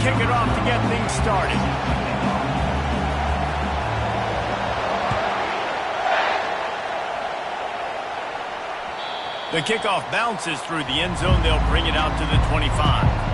kick it off to get things started. The kickoff bounces through the end zone. They'll bring it out to the 25.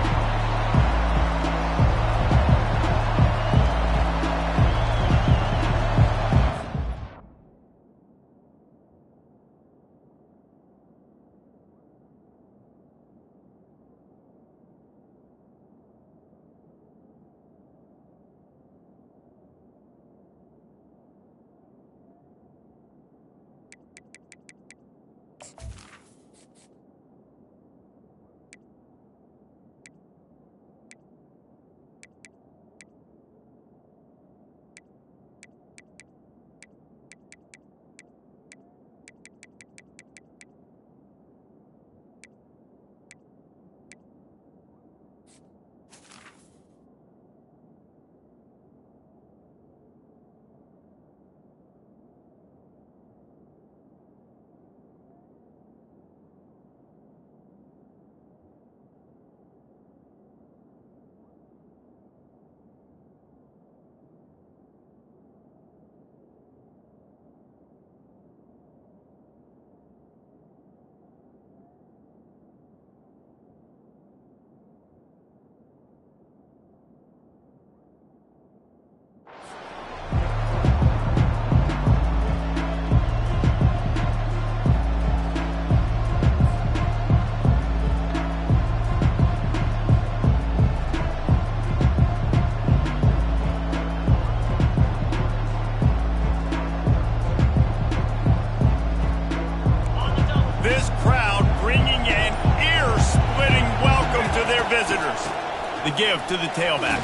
The give to the tailback.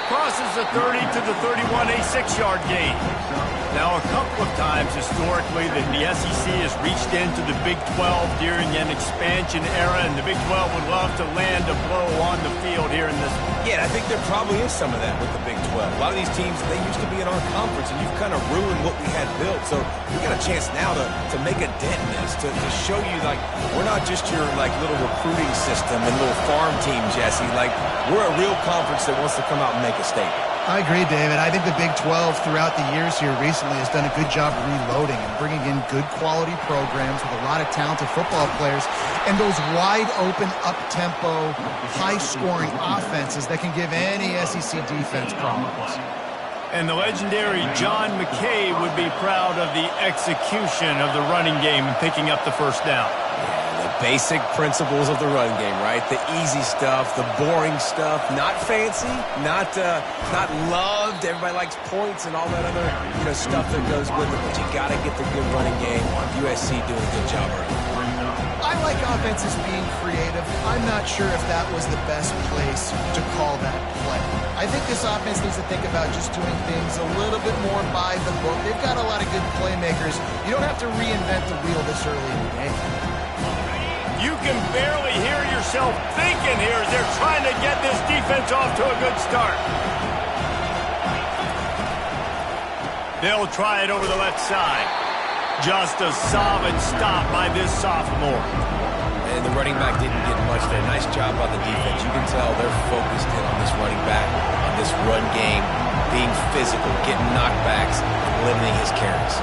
Crosses the 30 to the 31, a 6-yard gain. Now, a couple of times historically that the SEC has reached into the Big 12 during an expansion era, and the Big 12 would love to land a blow on the field here in this one. Yeah, I think there probably is some of that with the Big 12. A lot of these teams, they used to be in our conference, and you've kind of ruined what we had built. So we got a chance now to make a dent in this, to show you, like, we're not just your, like, little recruiting system and little farm team, Jesse. Like, we're a real conference that wants to come out and make a statement. I agree, David. I think the Big 12 throughout the years here recently has done a good job reloading and bringing in good quality programs with a lot of talented football players and those wide open, up-tempo, high-scoring offenses that can give any SEC defense problems. And the legendary John McKay would be proud of the execution of the running game and picking up the first down. Basic principles of the run game, right? The easy stuff, the boring stuff, not fancy, not loved. Everybody likes points and all that other stuff that goes with it. But you got to get the good running game. USC doing a good job early. I like offenses being creative. I'm not sure if that was the best place to call that play. I think this offense needs to think about just doing things a little bit more by the book. They've got a lot of good playmakers. You don't have to reinvent the wheel this early in the game. You can barely hear yourself thinking here as they're trying to get this defense off to a good start. They'll try it over the left side. Just a solid stop by this sophomore. And the running back didn't get much there. Nice job by the defense. You can tell they're focused in on this running back, on this run game, being physical, getting knockbacks, and limiting his carries.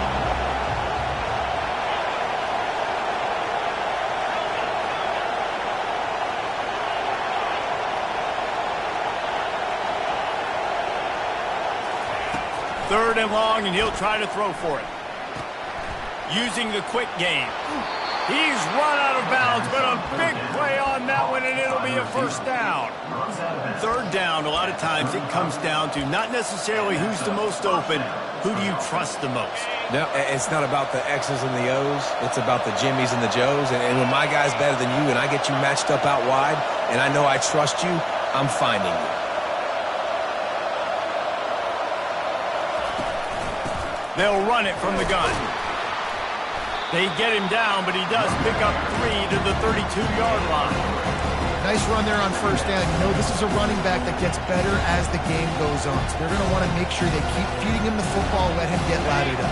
Third and long, and he'll try to throw for it. Using the quick game. He's run out of bounds, but a big play on that one, and it'll be a first down. Third down, a lot of times it comes down to not necessarily who's the most open, who do you trust the most? No, it's not about the X's and the O's. It's about the Jimmies and the Joes. And when my guy's better than you and I get you matched up out wide, and I know I trust you, I'm finding you. They'll run it from the gun. They get him down, but he does pick up 3 to the 32-yard line. Nice run there on first down. You know, this is a running back that gets better as the game goes on. So they're going to want to make sure they keep feeding him the football, let him get laddered up.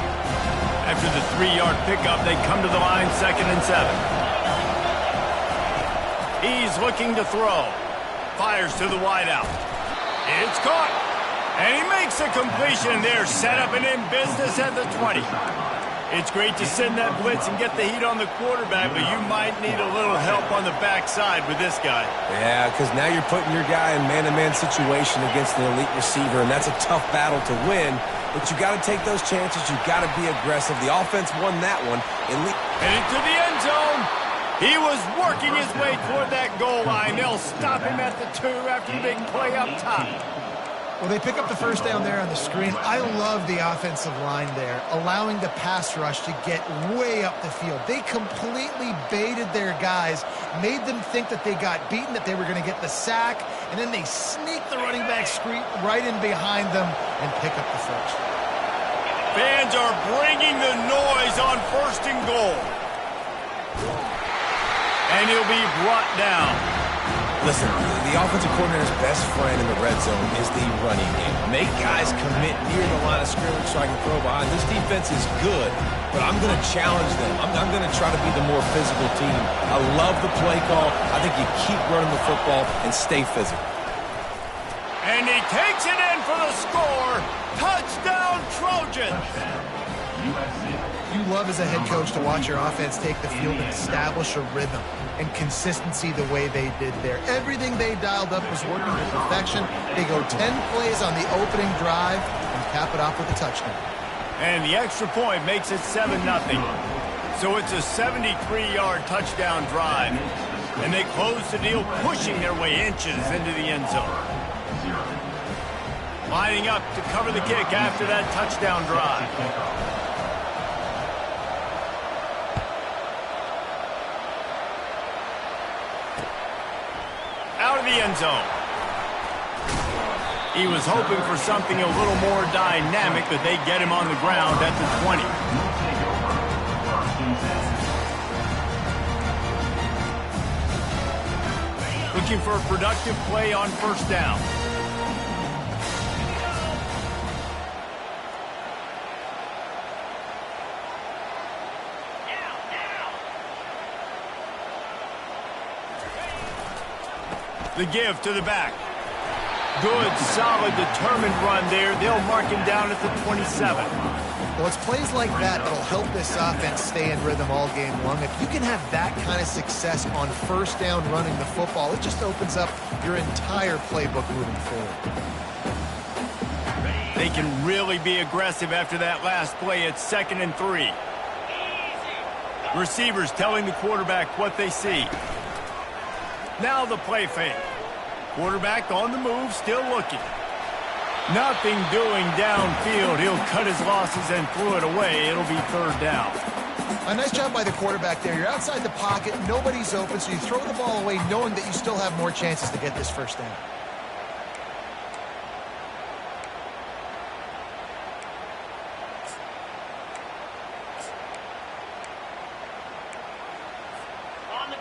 After the 3-yard pickup, they come to the line, 2nd and 7. He's looking to throw. fires to the wideout. It's caught. And he makes a completion there, set up and in business at the 20. It's great to send that blitz and get the heat on the quarterback, but you might need a little help on the backside with this guy. Yeah, because now you're putting your guy in man-to-man situation against an elite receiver, and that's a tough battle to win. But you got to take those chances. You got to be aggressive. The offense won that one. Headed to the end zone. He was working his way toward that goal line. They'll stop him at the 2 after the big play up top. Well, they pick up the first down there on the screen. I love the offensive line there, allowing the pass rush to get way up the field. They completely baited their guys, made them think that they got beaten, that they were going to get the sack, and then they sneak the running back screen right in behind them and pick up the first. Fans are bringing the noise on 1st and goal. And he'll be brought down. Listen, the offensive coordinator's best friend in the red zone is the running game. Make guys commit near the line of scrimmage so I can throw behind. This defense is good, but I'm going to challenge them. I'm going to try to be the more physical team. I love the play call. I think you keep running the football and stay physical. And he takes it in for the score. Touchdown, Trojans! You love as a head coach to watch your offense take the field and establish a rhythm and consistency the way they did there. Everything they dialed up was working to perfection. They go 10 plays on the opening drive and cap it off with a touchdown. And the extra point makes it 7-0. So it's a 73-yard touchdown drive. And they close the deal, pushing their way inches into the end zone. Lining up to cover the kick after that touchdown drive. Out of the end zone. He was hoping for something a little more dynamic, but they get him on the ground at the 20. Looking for a productive play on 1st down. The give to the back. Good, solid, determined run there. They'll mark him down at the 27. Well, it's plays like that that'll help this offense stay in rhythm all game long. If you can have that kind of success on 1st down running the football, it just opens up your entire playbook moving forward. They can really be aggressive after that last play. It's 2nd and 3. Receivers telling the quarterback what they see. Now the play fake. Quarterback on the move, still looking. Nothing doing downfield. He'll cut his losses and throw it away. It'll be 3rd down. A nice job by the quarterback there. You're outside the pocket, nobody's open, so you throw the ball away knowing that you still have more chances to get this 1st down.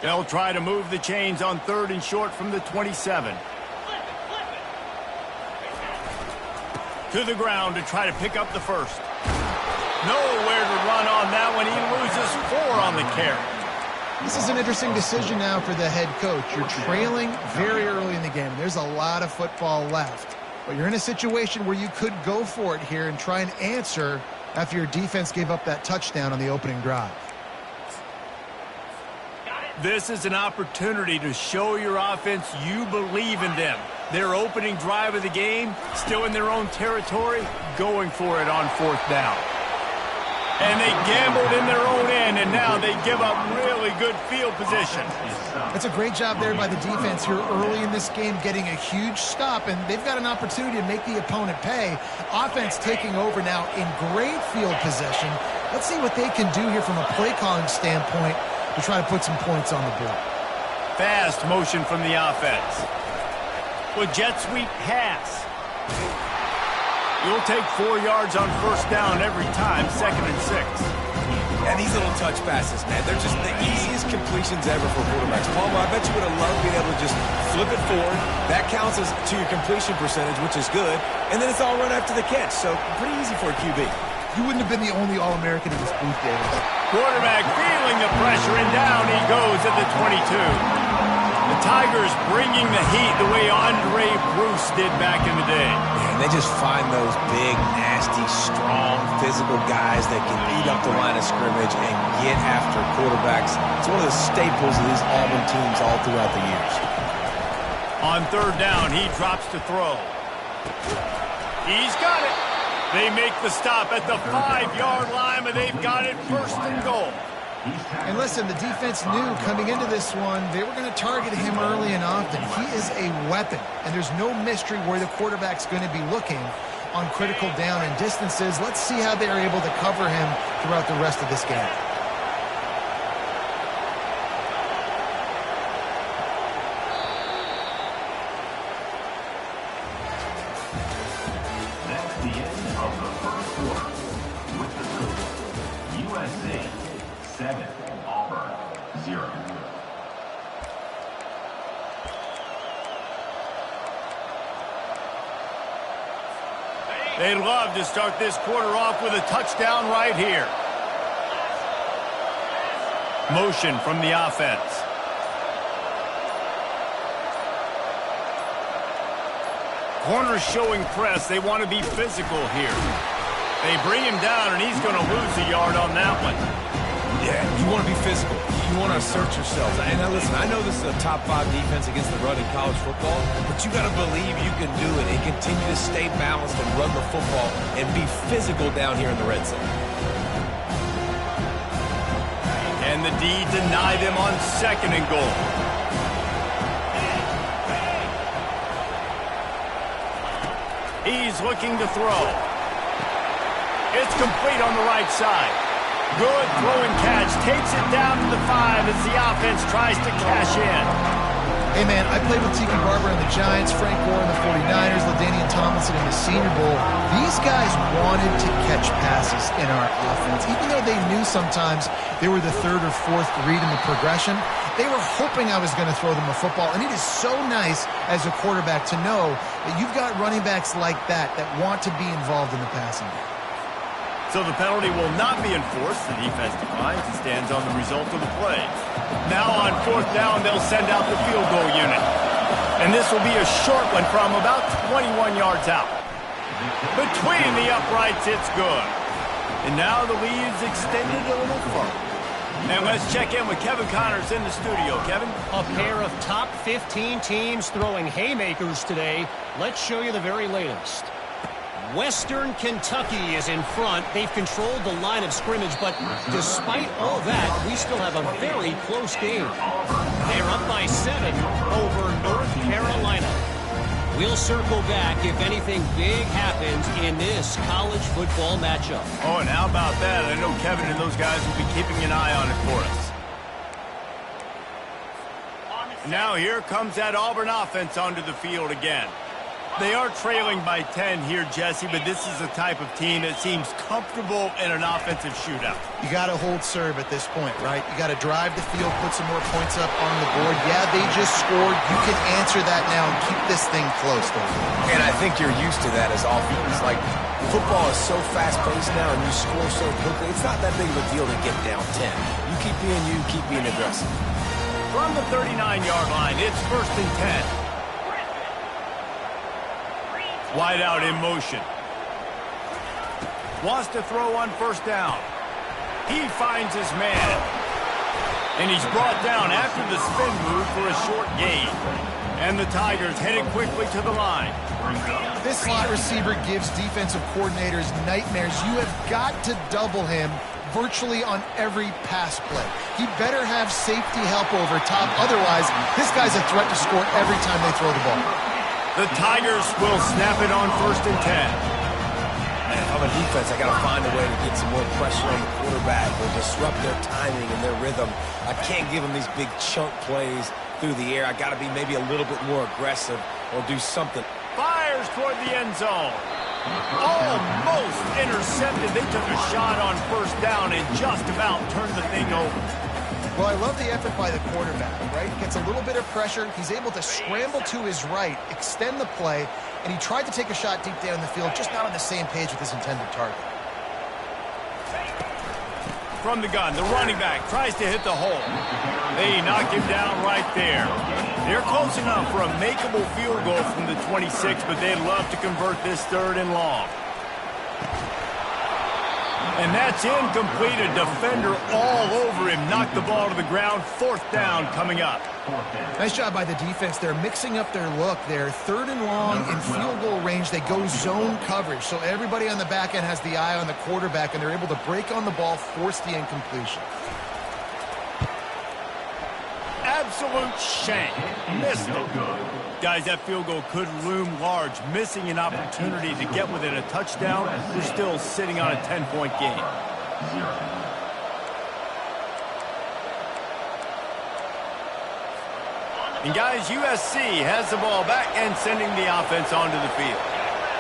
They'll try to move the chains on 3rd and short from the 27. To the ground to try to pick up the first. Nowhere to run on that one. He loses 4 on the carry. This is an interesting decision now for the head coach. You're trailing very early in the game. There's a lot of football left. But you're in a situation where you could go for it here and try and answer after your defense gave up that touchdown on the opening drive. This is an opportunity to show your offense you believe in them. Their opening drive of the game, still in their own territory, going for it on 4th down. And they gambled in their own end, and now they give up really good field position. It's a great job there by the defense here early in this game, getting a huge stop, and they've got an opportunity to make the opponent pay. Offense taking over now in great field possession. Let's see what they can do here from a play calling standpoint to try to put some points on the board. Fast motion from the offense. With jet sweep pass. You'll take 4 yards on 1st down every time, 2nd and 6. And these little touch passes, man, they're just the easiest completions ever for quarterbacks. Palmer, I bet you would have loved being able to just flip it forward. That counts as to your completion percentage, which is good. And then it's all run after the catch, so pretty easy for a QB. You wouldn't have been the only All-American in this booth, David. Quarterback feeling the pressure, and down he goes at the 22. The Tigers bringing the heat the way Andre Bruce did back in the day. And they just find those big, nasty, strong, physical guys that can eat up the line of scrimmage and get after quarterbacks. It's one of the staples of these Auburn teams all throughout the years. On third down, he drops to throw. He's got it. They make the stop at the 5-yard line, but they've got it first and goal. And listen, the defense knew coming into this one, they were going to target him early and often. He is a weapon, and there's no mystery where the quarterback's going to be looking on critical down and distances. Let's see how they are able to cover him throughout the rest of this game. That's the end of the first quarter. With the score, USC 7, Auburn 0. They'd love to start this quarter off with a touchdown right here. Motion from the offense. Corners showing press. They want to be physical here. They bring him down, and he's going to lose a yard on that one. Yeah, you want to be physical. You want to assert yourselves. And now listen, I know this is a top 5 defense against the run in college football, but you got to believe you can do it and continue to stay balanced and run the football and be physical down here in the red zone. And the D deny them on second and goal. He's looking to throw. It's complete on the right side. Good throw and catch. Takes it down to the 5 as the offense tries to cash in. Hey, man, I played with Tiki Barber and the Giants, Frank Gore and the 49ers, LaDainian Tomlinson in the Senior Bowl. These guys wanted to catch passes in our offense. Even though they knew sometimes they were the 3rd or 4th read in the progression, they were hoping I was going to throw them a football. And it is so nice as a quarterback to know that you've got running backs like that want to be involved in the passing game. So the penalty will not be enforced. The defense declines and stands on the result of the play. Now on 4th down, they'll send out the field goal unit. And this will be a short one from about 21 yards out. Between the uprights, it's good. And now the lead's extended a little further. And let's check in with Kevin Connors in the studio. Kevin? A pair of top 15 teams throwing haymakers today. Let's show you the very latest. Western Kentucky is in front. They've controlled the line of scrimmage, but despite all that, we still have a very close game. They're up by 7 over North Carolina. We'll circle back if anything big happens in this college football matchup. Oh, and how about that? I know Kevin and those guys will be keeping an eye on it for us. Now here comes that Auburn offense onto the field again. They are trailing by 10 here, Jesse, but this is the type of team that seems comfortable in an offensive shootout. You got to hold serve at this point, right? You got to drive the field, put some more points up on the board. Yeah, they just scored. You can answer that now and keep this thing close, though. And I think you're used to that as offense. Like, football is so fast-paced now and you score so quickly. It's not that big of a deal to get down 10. You keep being aggressive. From the 39-yard line, it's 1st and 10. Wide out in motion. Wants to throw on 1st down. He finds his man. And he's brought down after the spin move for a short gain. And the Tigers headed quickly to the line. This slot receiver gives defensive coordinators nightmares. You have got to double him virtually on every pass play. He better have safety help over top. Otherwise, this guy's a threat to score every time they throw the ball. The Tigers will snap it on 1st and 10. Man, if I'm a defense, I got to find a way to get some more pressure on the quarterback or disrupt their timing and their rhythm. I can't give them these big chunk plays through the air. I got to be maybe a little bit more aggressive or do something. Fires toward the end zone. Almost intercepted. They took a shot on 1st down and just about turned the thing over. Well, I love the effort by the quarterback, right? Gets a little bit of pressure. He's able to scramble to his right, extend the play, and he tried to take a shot deep down the field, just not on the same page with his intended target. from the gun. The running back tries to hit the hole. They knock him down right there. They're close enough for a makeable field goal from the 26, but they'd love to convert this 3rd and long. And that's incomplete. A defender all over him. Knocked the ball to the ground. 4th down coming up. Nice job by the defense. They're mixing up their look. They're 3rd and long in field goal range. They go zone coverage. So everybody on the back end has the eye on the quarterback, and they're able to break on the ball, force the incompletion. Absolute shank. Missed it. Guys, that field goal could loom large. Missing an opportunity to get within a touchdown. We're still sitting on a 10-point game. And guys, USC has the ball back and sending the offense onto the field.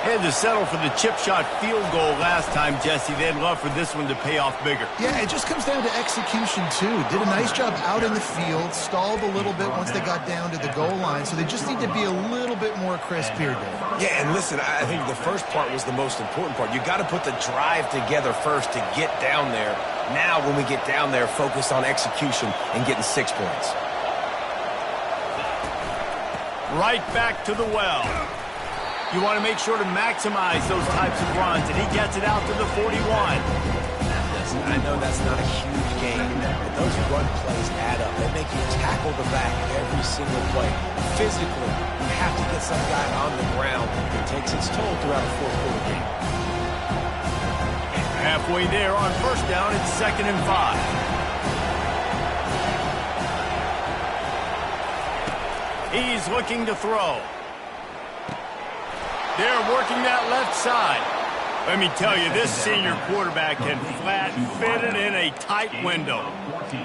They had to settle for the chip shot field goal last time, Jesse. They'd love for this one to pay off bigger. Yeah, it just comes down to execution, too. Did a nice job out in the field, stalled a little bit once they got down to the goal line, so they just need to be a little bit more crisp here, Dave. Yeah, and listen, I think the first part was the most important part. You got to put the drive together first to get down there. Now, when we get down there, focus on execution and getting 6 points. Right back to the well. You want to make sure to maximize those types of runs, and he gets it out to the 41. Listen, I know that's not a huge game, but those run plays add up. They make you tackle the back every single play. Physically, you have to get some guy on the ground. It takes its toll throughout a 4th-quarter game. Halfway there on 1st down, it's 2nd and 5. He's looking to throw. They're working that left side. Let me tell you, this senior quarterback can flat fit it in a tight window.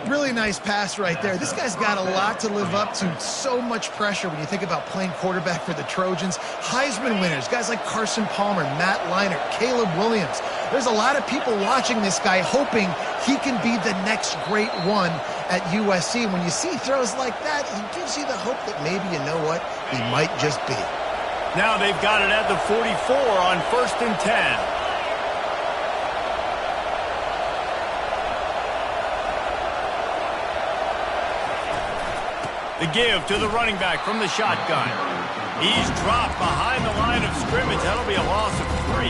Really nice pass right there. This guy's got a lot to live up to. So much pressure when you think about playing quarterback for the Trojans. Heisman winners, guys like Carson Palmer, Matt Leinart, Caleb Williams. There's a lot of people watching this guy hoping he can be the next great one at USC. When you see throws like that, it gives you the hope that maybe, you know what, he might just be. Now they've got it at the 44 on 1st and 10. The give to the running back from the shotgun. He's dropped behind the line of scrimmage. That'll be a loss of 3.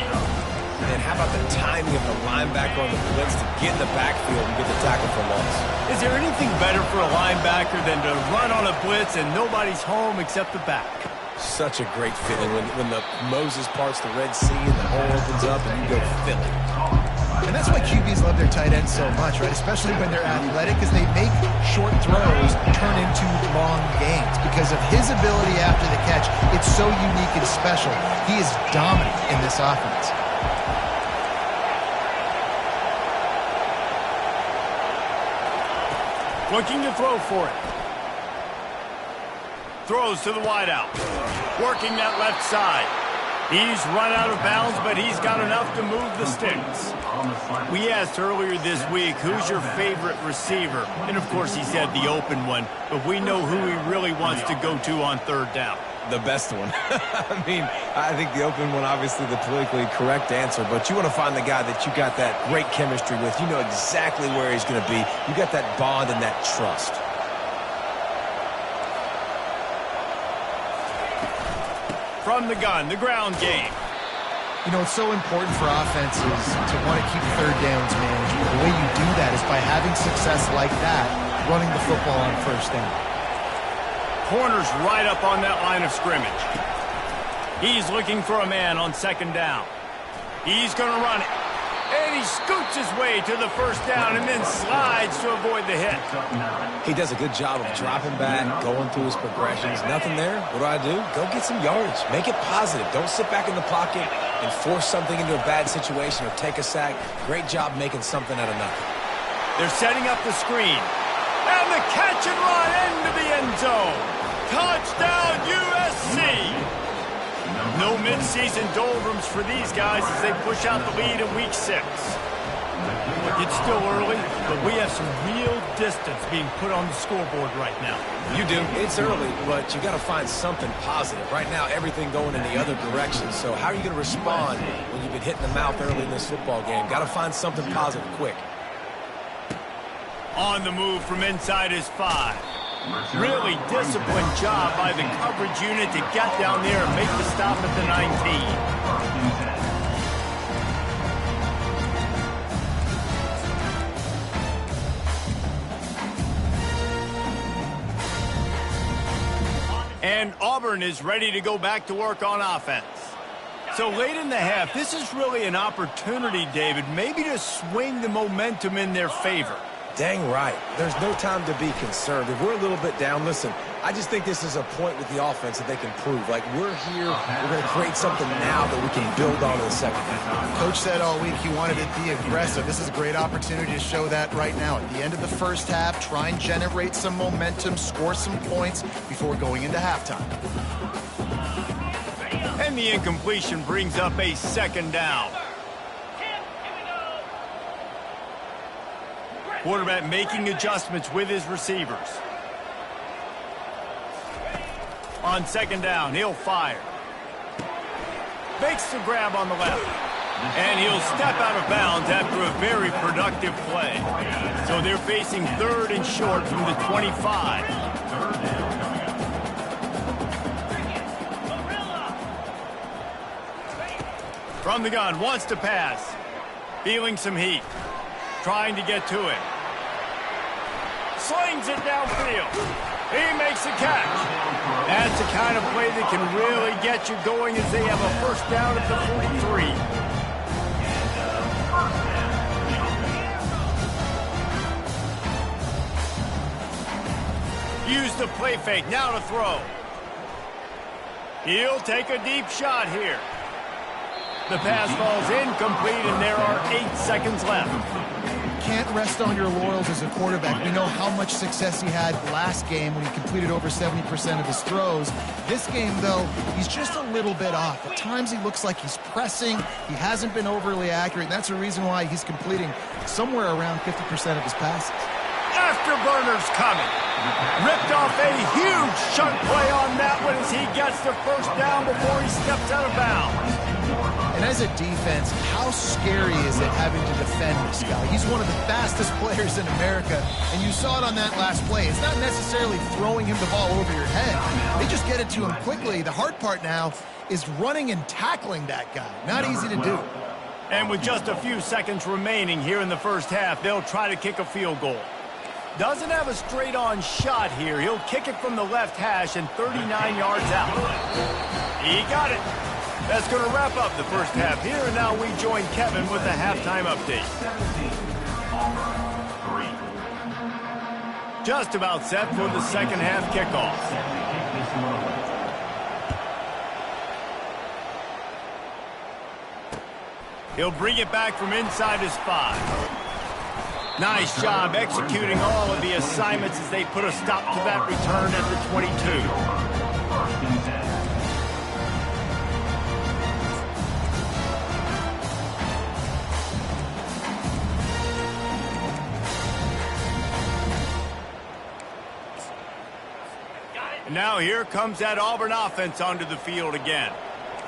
And how about the timing of the linebacker on the blitz to get in the backfield and get the tackle for loss? Is there anything better for a linebacker than to run on a blitz and nobody's home except the back? Such a great feeling when the Moses parts the Red Sea and the hole opens up and you go fill it. And that's why QBs love their tight ends so much, right? Especially when they're athletic, because they make short throws turn into long gains. Because of his ability after the catch, it's so unique and special. He is dominant in this offense. Looking to throw for it. Throws to the wideout. Working that left side. He's run out of bounds, but he's got enough to move the sticks. We asked earlier this week, who's your favorite receiver? And, of course, he said the open one. But we know who he really wants to go to on 3rd down. The best one. I mean, I think the open one, obviously the politically correct answer, but you want to find the guy that you got that great chemistry with. You know exactly where he's going to be. You got that bond and that trust. From the gun, the ground game. You know, it's so important for offenses to want to keep 3rd downs manageable. The way you do that is by having success like that, running the football on 1st down. Corner's right up on that line of scrimmage. He's looking for a man on 2nd down. He's going to run it. And he scoots his way to the 1st down and then slides to avoid the hit. He does a good job of dropping back, going through his progressions. Nothing there. What do? Go get some yardage. Make it positive. Don't sit back in the pocket and force something into a bad situation or take a sack. Great job making something out of nothing. They're setting up the screen. And the catch and run into the end zone. Touchdown, USC! No mid-season doldrums for these guys as they push out the lead in Week 6. Look, it's still early, but we have some real distance being put on the scoreboard right now. You do. It's early, but you got to find something positive. Right now, everything going in the other direction. So how are you going to respond when you've been hit in the mouth early in this football game? Got to find something positive quick. On the move from inside his 5. Really disciplined job by the coverage unit to get down there and make the stop at the 19. And Auburn is ready to go back to work on offense. So late in the half, this is really an opportunity, David, maybe to swing the momentum in their favor. Dang right. There's no time to be concerned. If we're a little bit down, listen, I just think this is a point with the offense that they can prove. Like, we're here, we're going to create something now that we can build on in the second half. Coach said all week he wanted to be aggressive. This is a great opportunity to show that right now. At the end of the first half, try and generate some momentum, score some points before going into halftime. And the incompletion brings up a second down. Quarterback making adjustments with his receivers. On second down, he'll fire. Makes the grab on the left. And he'll step out of bounds after a very productive play. So they're facing 3rd and short from the 25. From the gun, wants to pass. Feeling some heat. Trying to get to it. Slings it downfield. He makes a catch. That's the kind of play that can really get you going as they have a first down at the 43. Use the play fake. Now to throw. He'll take a deep shot here. The pass falls incomplete, and there are 8 seconds left. Can't rest on your laurels as a quarterback. We know how much success he had last game when he completed over 70% of his throws. This game, though, he's just a little bit off. At times he looks like he's pressing. He hasn't been overly accurate, and that's the reason why he's completing somewhere around 50% of his passes. Afterburners coming. Ripped off a huge chunk play on that one as he gets the first down before he steps out of bounds. And as a defense, how scary is it having to defend this guy? He's one of the fastest players in America, and you saw it on that last play. It's not necessarily throwing him the ball over your head. They just get it to him quickly. The hard part now is running and tackling that guy. Not easy to do. And with just a few seconds remaining here in the first half, they'll try to kick a field goal. Doesn't have a straight-on shot here. He'll kick it from the left hash and 39 yards out. He got it. That's going to wrap up the first half here, and now we join Kevin with the halftime update. Just about set for the second half kickoff. He'll bring it back from inside his 5. Nice job executing all of the assignments as they put a stop to that return at the 22. Now here comes that Auburn offense onto the field again.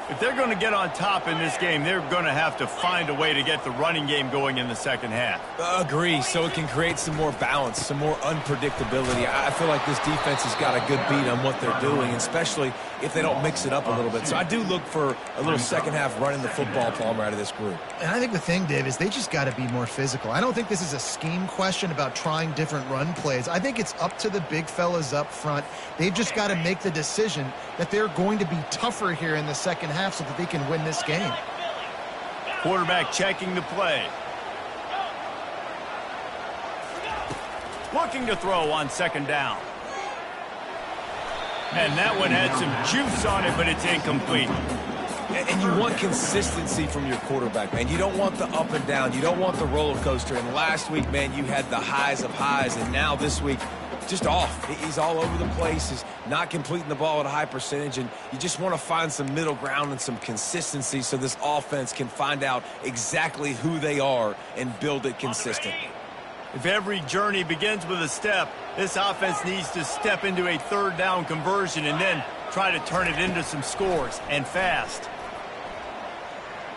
If they're going to get on top in this game, they're going to have to find a way to get the running game going in the second half. Agree, so it can create some more balance, some more unpredictability. I feel like this defense has got a good beat on what they're doing, especially if they don't mix it up a little bit. So I do look for a little second half running the football, Palmer, out of this group. And I think the thing, Dave, is they just got to be more physical. I don't think this is a scheme question about trying different run plays. I think it's up to the big fellas up front. They've just got to make the decision that they're going to be tougher here in the second half so that they can win this game. Quarterback checking the play. Looking to throw on second down. And that one had some juice on it, but it's incomplete. And you want consistency from your quarterback, man. You don't want the up and down. You don't want the roller coaster. And last week, man, you had the highs of highs. And now this week, just off. He's all over the place. He's not completing the ball at a high percentage. And you just want to find some middle ground and some consistency so this offense can find out exactly who they are and build it consistently. If every journey begins with a step, this offense needs to step into a third down conversion and then try to turn it into some scores, and fast.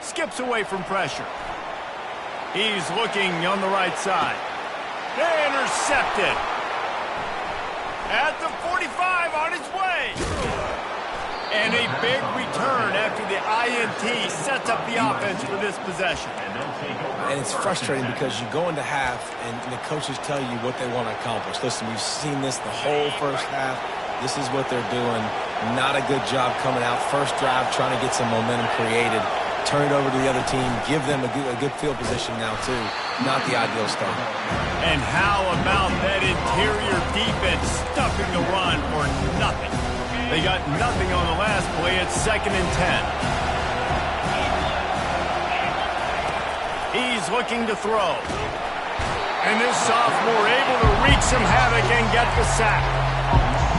Skips away from pressure. He's looking on the right side. Intercepted. At the 45, on its way. And a big return after the INT sets up the offense for this possession. And it's frustrating because you go into half and the coaches tell you what they want to accomplish. Listen, we've seen this the whole first half. This is what they're doing. Not a good job coming out. First drive, trying to get some momentum created. Turn it over to the other team. Give them a good field position now, too. Not the ideal start. And how about that interior defense stuffing the run for nothing? They got nothing on the last play. It's 2nd and 10. He's looking to throw. And this sophomore able to wreak some havoc and get the sack.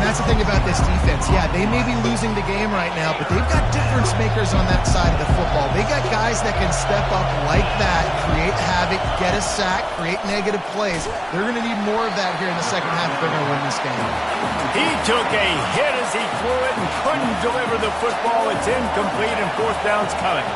And that's the thing about this defense. Yeah, they may be losing the game right now, but they've got difference makers on that side of the football. They got guys that can step up like that, create havoc, get a sack, create negative plays. They're going to need more of that here in the second half if they're going to win this game. He took a hit as he threw it and couldn't deliver the football. It's incomplete and 4th down's coming.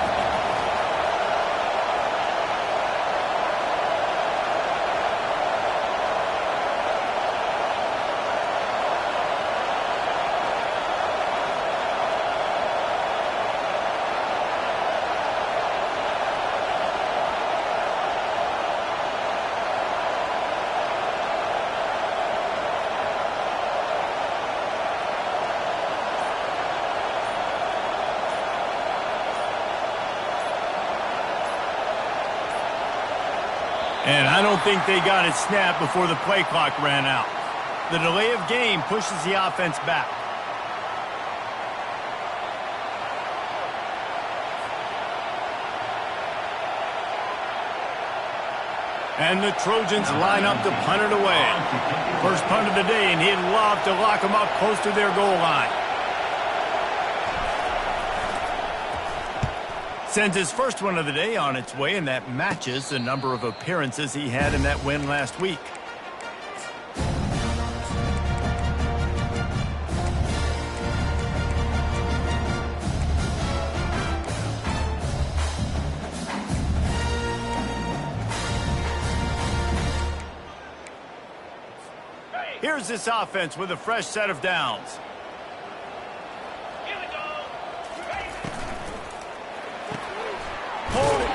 And I don't think they got it snapped before the play clock ran out. The delay of game pushes the offense back. And the Trojans line up to punt it away. First punt of the day, and he'd love to lock them up close to their goal line. Sends his first one of the day on its way, and that matches the number of appearances he had in that win last week. Here's this offense with a fresh set of downs.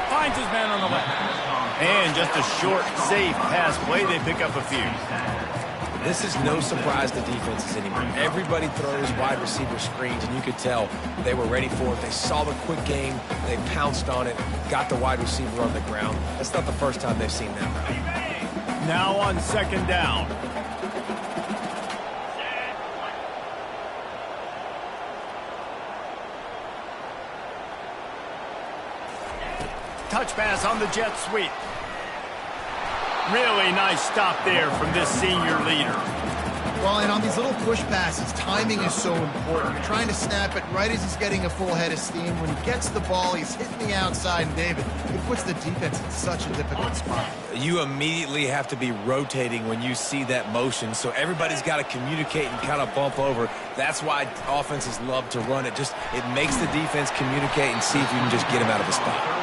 Finds his man on the left. And just a short, safe pass play. They pick up a few. This is no surprise to defenses anymore. Everybody throws wide receiver screens, and you could tell they were ready for it. They saw the quick game. They pounced on it, got the wide receiver on the ground. That's not the first time they've seen that. Now on 2nd down. Touch pass on the jet sweep. Really nice stop there from this senior leader. Well, and on these little push passes, timing is so important. You're trying to snap it right as he's getting a full head of steam. When he gets the ball, he's hitting the outside, and David, it puts the defense in such a difficult spot. You immediately have to be rotating when you see that motion, so everybody's got to communicate and kind of bump over. That's why offenses love to run it. It makes the defense communicate and see if you can just get him out of the spot.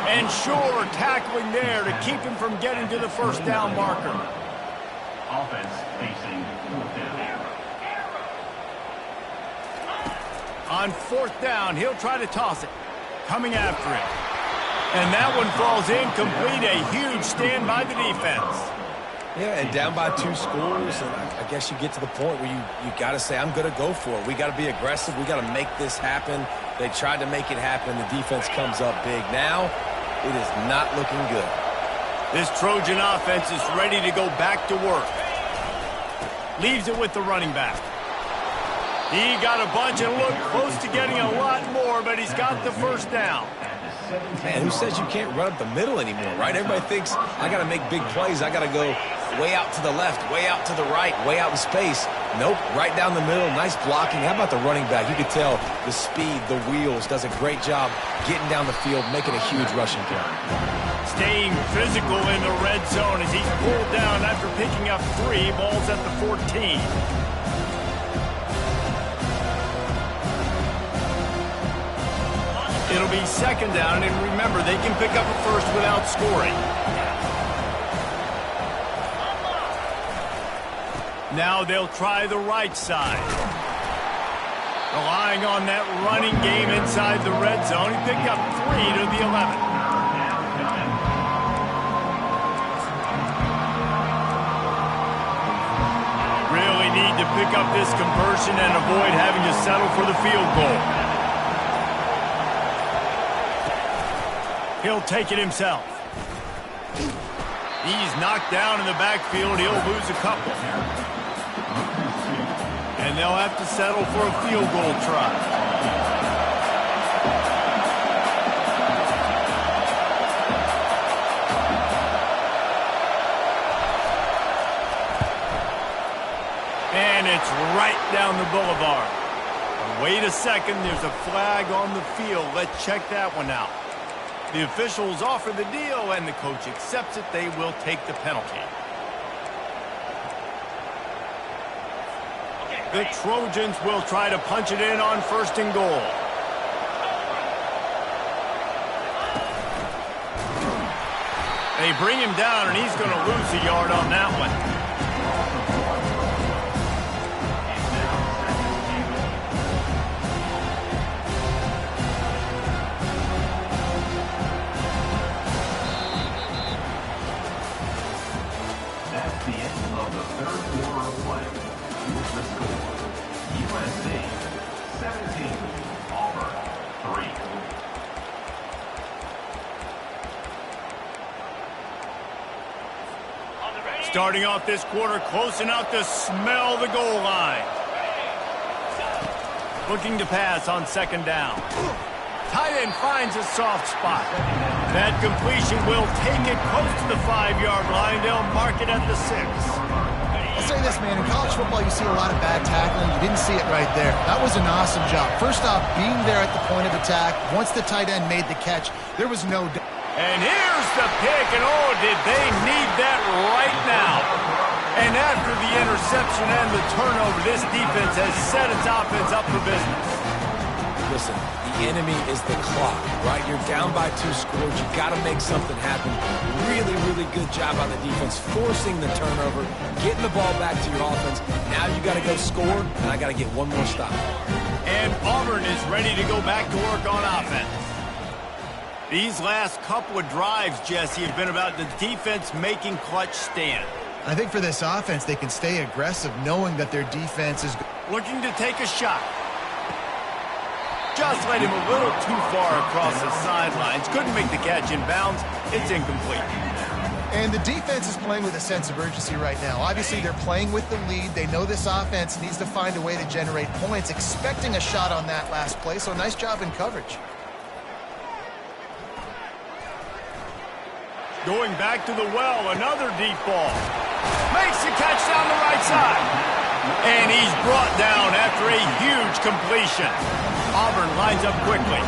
And sure, tackling there to keep him from getting to the first down marker. Offense facing 4th down. On 4th down, he'll try to toss it. Coming after it. And that one falls incomplete. A huge stand by the defense. Yeah, and down by 2 scores, and I guess you get to the point where you got to say, I'm going to go for it. We got to be aggressive. We got to make this happen. They tried to make it happen. The defense comes up big. Now, it is not looking good. This Trojan offense is ready to go back to work. Leaves it with the running back. He got a bunch and looked close to getting a lot more, but he's got the first down. Man, who says you can't run up the middle anymore, right? Everybody thinks, I got to make big plays. I got to go way out to the left, way out to the right, way out in space. Nope, right down the middle, nice blocking. How about the running back? You could tell the speed, the wheels, does a great job getting down the field, making a huge rushing play. Staying physical in the red zone as he's pulled down after picking up 3 balls at the 14. It'll be 2nd down, and remember, they can pick up a first without scoring. Now they'll try the right side. Relying on that running game inside the red zone. He picked up 3 to the 11. Really need to pick up this conversion and avoid having to settle for the field goal. He'll take it himself. He's knocked down in the backfield. He'll lose a couple. And they'll have to settle for a field goal try. And it's right down the boulevard. Wait a second, there's a flag on the field. Let's check that one out. The officials offer the deal, and the coach accepts it. They will take the penalty. The Trojans will try to punch it in on 1st and goal. They bring him down, and he's going to lose a yard on that one. That's the end of the 3rd quarter of play. Here's the score. USC 17, Auburn 3. Starting off this quarter close enough to smell the goal line. Looking to pass on 2nd down. Tight end finds a soft spot. That completion will take it close to the 5-yard line. They'll mark it at the 6. I'll say this, man. In college football, you see a lot of bad tackling. You didn't see it right there. That was an awesome job. First off, being there at the point of attack. Once the tight end made the catch, there was no doubt. And here's the pick, and oh, did they need that right now. And after the interception and the turnover, this defense has set its offense up for business. Listen, the enemy is the clock, right? You're down by 2 scores. You got to make something happen. Really, really good job on the defense, forcing the turnover, getting the ball back to your offense. Now you got to go score, and I got to get one more stop. And Auburn is ready to go back to work on offense. These last couple of drives, Jesse, have been about the defense making clutch stand. I think for this offense, they can stay aggressive knowing that their defense is Looking to take a shot. Just led him a little too far across the sidelines. Couldn't make the catch in bounds. It's incomplete. And the defense is playing with a sense of urgency right now. Obviously, they're playing with the lead. They know this offense needs to find a way to generate points, expecting a shot on that last play. So nice job in coverage. Going back to the well, another deep ball. Makes the catch down the right side. And he's brought down after a huge completion. Auburn lines up quickly.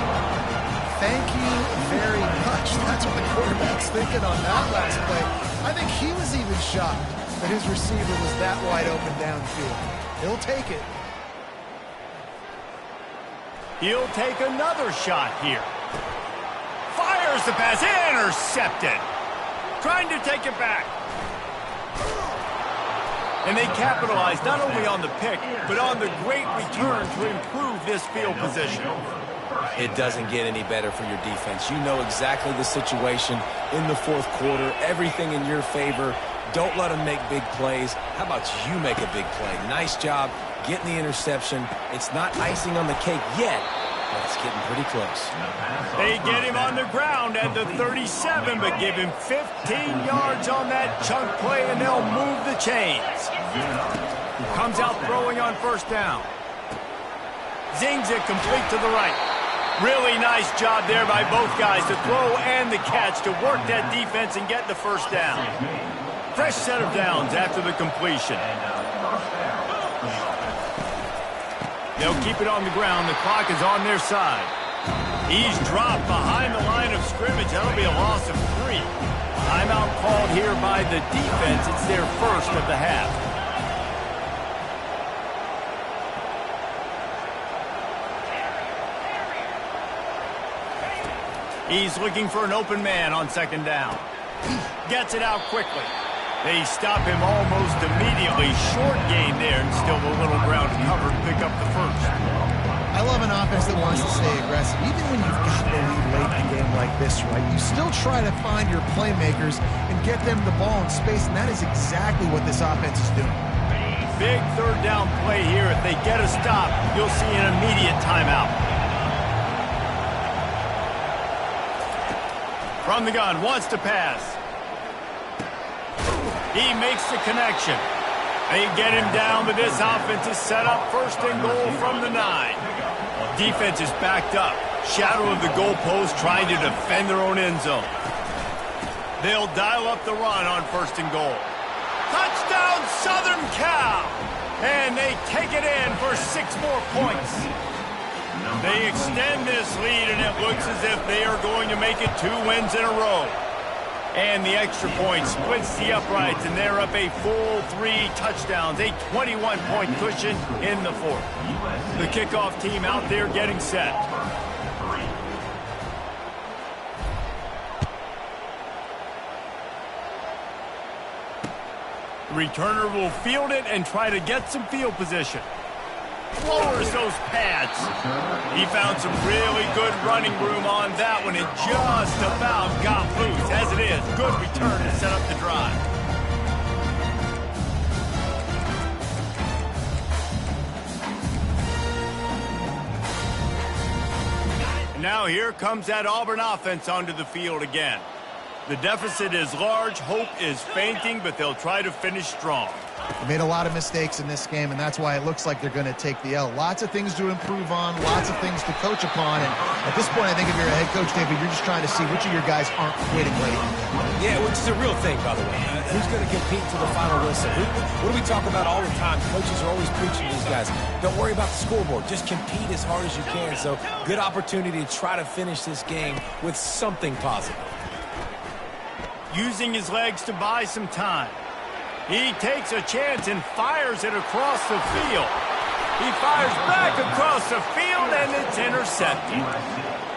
Thank you very much. That's what the quarterback's thinking on that last play. I think he was even shocked that his receiver was that wide open downfield. He'll take it. He'll take another shot here. Fires the pass, intercepted. Trying to take it back. And they capitalized not only on the pick, but on the great return to improve this field position. It doesn't get any better for your defense. You know exactly the situation in the 4th quarter. Everything in your favor. Don't let them make big plays. How about you make a big play? Nice job getting the interception. It's not icing on the cake yet, but it's getting pretty close. They get him on the ground at the 37, but give him 15 yards on that chunk play, and they'll move the chains. Comes out throwing on 1st down. Zings it complete to the right. Really nice job there by both guys to throw and the catch to work that defense and get the 1st down. Fresh set of downs after the completion. They'll keep it on the ground. The clock is on their side. He's dropped behind the line of scrimmage. That'll be a loss of 3. Timeout called here by the defense. It's their first of the half. He's looking for an open man on 2nd down. Gets it out quickly. They stop him almost immediately. Short gain there, and still a little ground to cover to pick up the first. I love an offense that wants to stay aggressive. Even when you've got the lead late in the game like this, right, you still try to find your playmakers and get them the ball in space, and that is exactly what this offense is doing. Big third down play here. If they get a stop, you'll see an immediate timeout. From the gun, wants to pass. He makes the connection. They get him down, but this offense is set up first and goal from the 9. Defense is backed up. Shadow of the goalpost trying to defend their own end zone. They'll dial up the run on first and goal. Touchdown, Southern Cal! And they take it in for 6 more points. They extend this lead, and it looks as if they are going to make it 2 wins in a row. And the extra point splits the uprights, and they're up a full 3 touchdowns, a 21-point cushion in the 4th. The kickoff team out there getting set. The returner will field it and try to get some field position. Lowers those pads. He found some really good running room on that one and just about got loose. As it is, good return to set up the drive. And now here comes that Auburn offense onto the field again. The deficit is large, hope is fainting, but they'll try to finish strong. They made a lot of mistakes in this game, and that's why it looks like they're going to take the L. Lots of things to improve on, lots of things to coach upon, and at this point, I think if you're a head coach, David, you're just trying to see which of your guys aren't quitting late. Yeah, which is a real thing, by the way. Who's going to compete to the final whistle? What do we talk about all the time? Coaches are always preaching to these guys. Don't worry about the scoreboard. Just compete as hard as you can. So, good opportunity to try to finish this game with something positive. Using his legs to buy some time. He takes a chance and fires it across the field. He fires back across the field, and it's intercepted.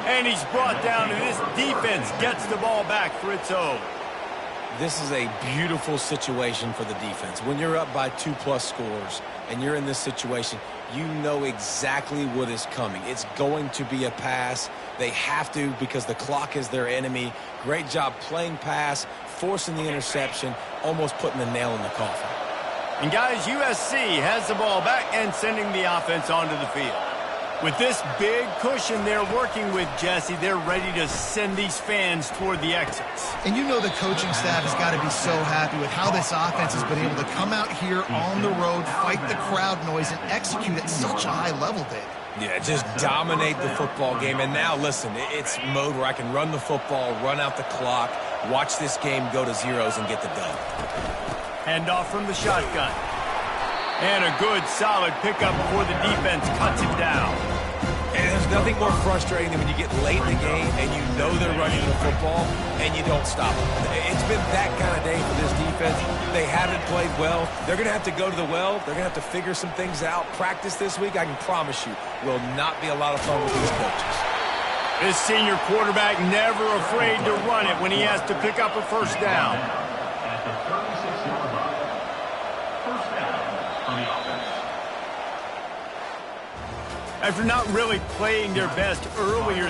And he's brought down, and this defense gets the ball back for its own. This is a beautiful situation for the defense. When you're up by 2+ scores and you're in this situation, you know exactly what is coming. It's going to be a pass. They have to because the clock is their enemy. Great job playing pass, forcing the interception, almost putting the nail in the coffin. And guys, USC has the ball back and sending the offense onto the field. With this big cushion they're working with, Jesse, they're ready to send these fans toward the exits. And you know the coaching staff has got to be so happy with how this offense has been able to come out here on the road, fight the crowd noise, and execute at such a high level, David. Yeah, just dominate the football game. And now, listen, it's mode where I can run the football, run out the clock, watch this game go to zeros and get the dub. Handoff from the shotgun. And a good, solid pickup before the defense cuts him down. And there's nothing more frustrating than when you get late in the game and you know they're running the football and you don't stop them. It's been that kind of day for this defense. They haven't played well. They're going to have to go to the well. They're going to have to figure some things out. Practice this week, I can promise you, will not be a lot of fun with these coaches. This senior quarterback never afraid to run it when he has to pick up a first down. At the 36-yard line. First down on the offense. After not really playing their best earlier